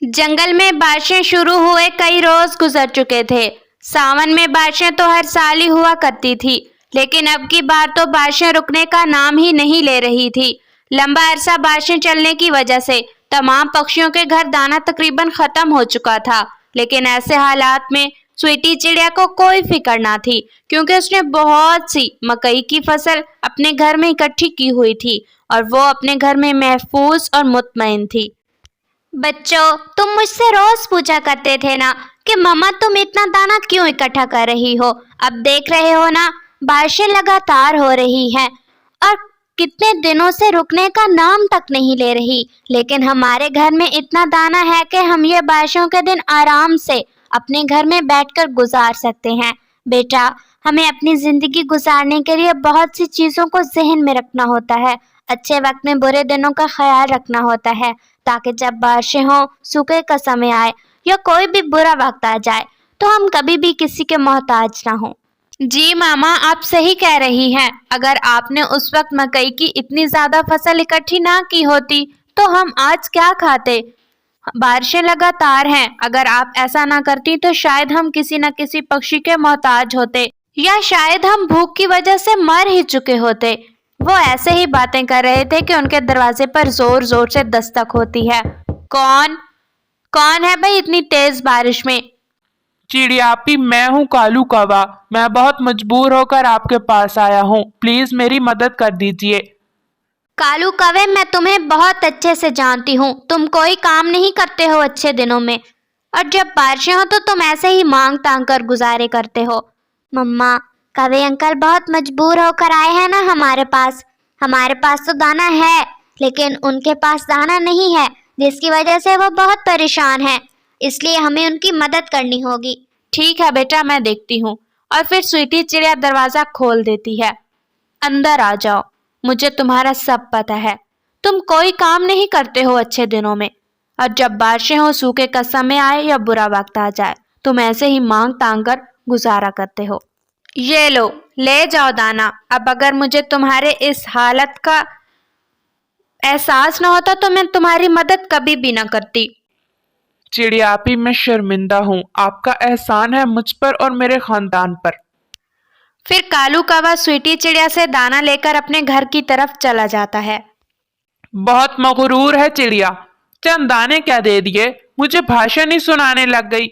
जंगल में बारिशें शुरू हुए कई रोज गुजर चुके थे। सावन में बारिशें तो हर साल ही हुआ करती थी, लेकिन अब की बार तो बारिशें रुकने का नाम ही नहीं ले रही थी। लंबा अरसा बारिशें चलने की वजह से तमाम पक्षियों के घर दाना तकरीबन खत्म हो चुका था। लेकिन ऐसे हालात में स्वीटी चिड़िया को कोई फिक्र ना थी, क्योंकि उसने बहुत सी मकई की फसल अपने घर में इकट्ठी की हुई थी और वो अपने घर में महफूज और मुतमईन थी। बच्चों, तुम मुझसे रोज पूछा करते थे ना कि मम्मा तुम इतना दाना क्यों इकट्ठा कर रही हो। अब देख रहे हो ना, बारिशें लगातार हो रही हैं और कितने दिनों से रुकने का नाम तक नहीं ले रही। लेकिन हमारे घर में इतना दाना है कि हम ये बारिशों के दिन आराम से अपने घर में बैठकर गुजार सकते हैं। बेटा, हमें अपनी जिंदगी गुजारने के लिए बहुत सी चीजों को जहन में रखना होता है। अच्छे वक्त में बुरे दिनों का ख्याल रखना होता है, ताकि जब बारिशें हो, सूखे का समय आए या कोई भी बुरा वक्त आ जाए तो हम कभी भी किसी के मोहताज ना हो। जी मामा, आप सही कह रही हैं। अगर आपने उस वक्त मकई की इतनी ज्यादा फसल इकट्ठी ना की होती तो हम आज क्या खाते। बारिशें लगातार हैं, अगर आप ऐसा ना करती तो शायद हम किसी न किसी पक्षी के मोहताज होते, या शायद हम भूख की वजह से मर ही चुके होते। वो ऐसे ही बातें कर रहे थे कि उनके दरवाजे पर जोर जोर से दस्तक होती है। कौन कौन है भाई इतनी तेज बारिश में? चिड़ियापी, मैं हूँ कालू कौवा। मैं बहुत मजबूर होकर आपके पास आया हूँ, प्लीज मेरी मदद कर दीजिए। कालू कौवे, मैं तुम्हें बहुत अच्छे से जानती हूँ। तुम कोई काम नहीं करते हो अच्छे दिनों में, और जब बारिशें हो तो तुम ऐसे ही मांग तांग कर गुजारे करते हो। मम्मा, कौवे अंकल बहुत मजबूर होकर आए हैं ना हमारे पास। हमारे पास तो दाना है, लेकिन उनके पास दाना नहीं है, जिसकी वजह से वो बहुत परेशान है। इसलिए हमें उनकी मदद करनी होगी। ठीक है बेटा, मैं देखती हूँ। और फिर स्वीटी चिड़िया दरवाजा खोल देती है। अंदर आ जाओ, मुझे तुम्हारा सब पता है। तुम कोई काम नहीं करते हो अच्छे दिनों में, और जब बारिशें हो, सूखे का समय आए या बुरा वक्त आ जाए, तुम ऐसे ही मांग तांग कर गुजारा करते हो। ये लो, ले जाओ दाना। अब अगर मुझे तुम्हारे इस हालत का एहसास न होता तो मैं तुम्हारी मदद कभी भी न करती। चिड़ियापी, मैं शर्मिंदा हूँ। आपका एहसान है मुझ पर और मेरे खानदान पर। फिर कालू कौवा स्वीटी चिड़िया से दाना लेकर अपने घर की तरफ चला जाता है। बहुत मगरूर है चिड़िया, चंद दाने क्या दे दिए, मुझे भाषण ही सुनाने लग गई।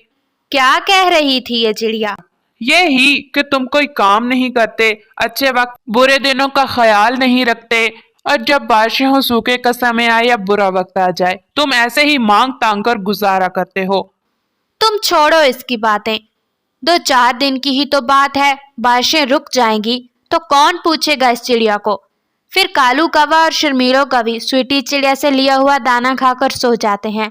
क्या कह रही थी ये चिड़िया? ये ही कि तुम कोई काम नहीं करते, अच्छे वक्त बुरे दिनों का ख्याल नहीं रखते, और जब बारिशें हो, सूखे का समय आए या बुरा वक्त आ जाए, तुम ऐसे ही मांग तांग कर गुजारा करते हो। तुम छोड़ो इसकी बातें। 2-4 दिन की ही तो बात है, बारिशें रुक जाएंगी तो कौन पूछेगा इस चिड़िया को। फिर कालू कौवा और शर्मीलो कवि स्वीटी चिड़िया से लिया हुआ दाना खाकर सो जाते हैं।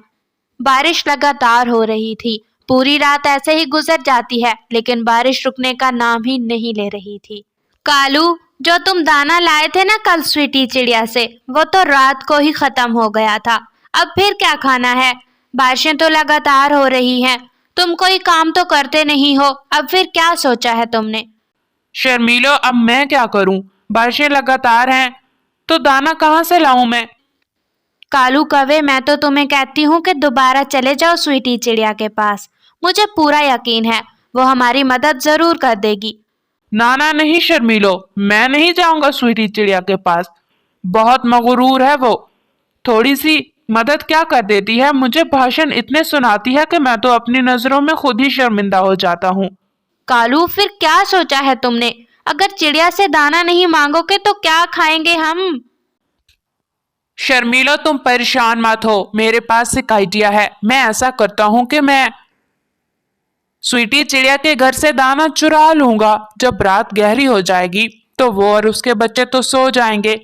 बारिश लगातार हो रही थी। पूरी रात ऐसे ही गुजर जाती है, लेकिन बारिश रुकने का नाम ही नहीं ले रही थी। कालू, जो तुम दाना लाए थे ना कल स्वीटी चिड़िया से, वो तो रात को ही खत्म हो गया था। अब फिर क्या खाना है? बारिशें तो लगातार हो रही हैं, तुम कोई काम तो करते नहीं हो। अब फिर क्या सोचा है तुमने? शर्मीलो, अब मैं क्या करूं? बारिशें लगातार हैं तो दाना कहाँ से लाऊं मैं? कालू कौवे, मैं तो तुम्हें कहती हूँ कि दोबारा चले जाओ स्वीटी चिड़िया के पास। मुझे पूरा यकीन है वो हमारी मदद जरूर कर देगी। ना ना, नहीं शर्मीलो, मैं नहीं जाऊंगा स्वीटी चिड़िया के पास। बहुत मगरूर है वो, थोड़ी सी मदद क्या कर देती है, मुझे भाषण इतने सुनाती है कि मैं तो अपनी नजरों में खुद ही शर्मिंदा हो जाता हूँ। कालू, फिर क्या सोचा है तुमने? अगर चिड़िया से दाना नहीं मांगोगे तो क्या खाएंगे हम? शर्मीलो, तुम परेशान मत हो, मेरे पास एक आइडिया है। मैं ऐसा करता हूँ कि मैं स्वीटी चिड़िया के घर से दाना चुरा लूंगा। जब रात गहरी हो जाएगी तो वो और उसके बच्चे तो सो जाएंगे।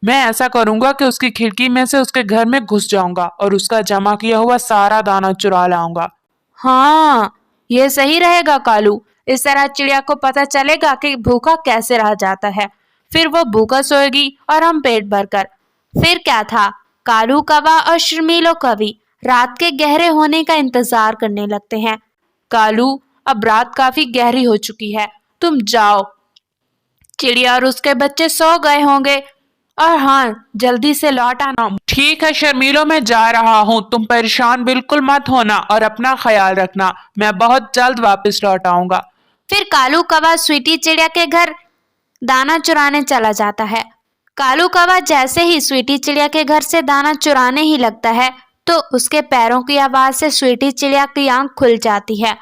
मैं ऐसा करूंगा कि उसकी खिड़की में से उसके घर में घुस जाऊंगा और उसका जमा किया हुआ सारा दाना चुरा लाऊंगा। हाँ, ये सही रहेगा कालू। इस तरह चिड़िया को पता चलेगा कि भूखा कैसे रह जाता है। फिर वो भूखा सोएगी और हम पेट भरकर। फिर क्या था, कालू कौवा और शर्मीलो कवि रात के गहरे होने का इंतजार करने लगते हैं। कालू, अब रात काफी गहरी हो चुकी है, तुम जाओ। चिड़िया और उसके बच्चे सो गए होंगे और हाँ, जल्दी से लौट आना। ठीक है शर्मीलो, मैं जा रहा हूँ, तुम परेशान बिल्कुल मत होना और अपना ख्याल रखना, मैं बहुत जल्द वापस लौट आऊंगा। फिर कालू कौवा स्वीटी चिड़िया के घर दाना चुराने चला जाता है। कालू कौवा जैसे ही स्वीटी चिड़िया के घर से दाना चुराने ही लगता है तो उसके पैरों की आवाज से स्वीटी चिड़िया की आंख खुल जाती है।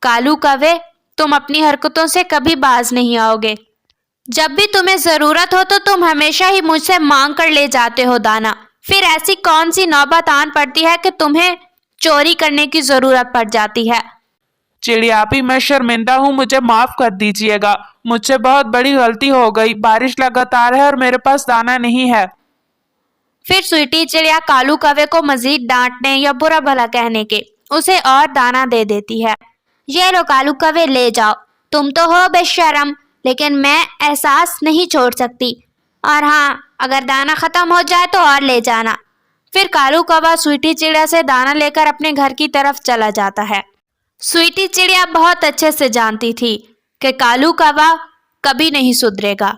कालू कौवे, तुम अपनी हरकतों से कभी बाज नहीं आओगे। जब भी तुम्हें जरूरत हो तो तुम हमेशा ही मुझसे मांग कर ले जाते हो दाना। फिर ऐसी कौन सी नौबत आन पड़ती है कि तुम्हें चोरी करने की जरूरत पड़ जाती है। चिड़ियापी, मैं शर्मिंदा हूँ, मुझे माफ कर दीजिएगा, मुझसे बहुत बड़ी गलती हो गई, बारिश लगातार है और मेरे पास दाना नहीं है। फिर स्वीटी चिड़िया कालू कौवे को मजीद डांटने या बुरा भला कहने के उसे और दाना दे देती है। ये लो कालू कौवे, ले जाओ, तुम तो हो बेशर्म, लेकिन मैं एहसास नहीं छोड़ सकती। और हाँ, अगर दाना खत्म हो जाए तो और ले जाना। फिर कालू कौवा स्वीटी चिड़िया से दाना लेकर अपने घर की तरफ चला जाता है। स्वीटी चिड़िया बहुत अच्छे से जानती थी कि कालू कौवा कभी नहीं सुधरेगा।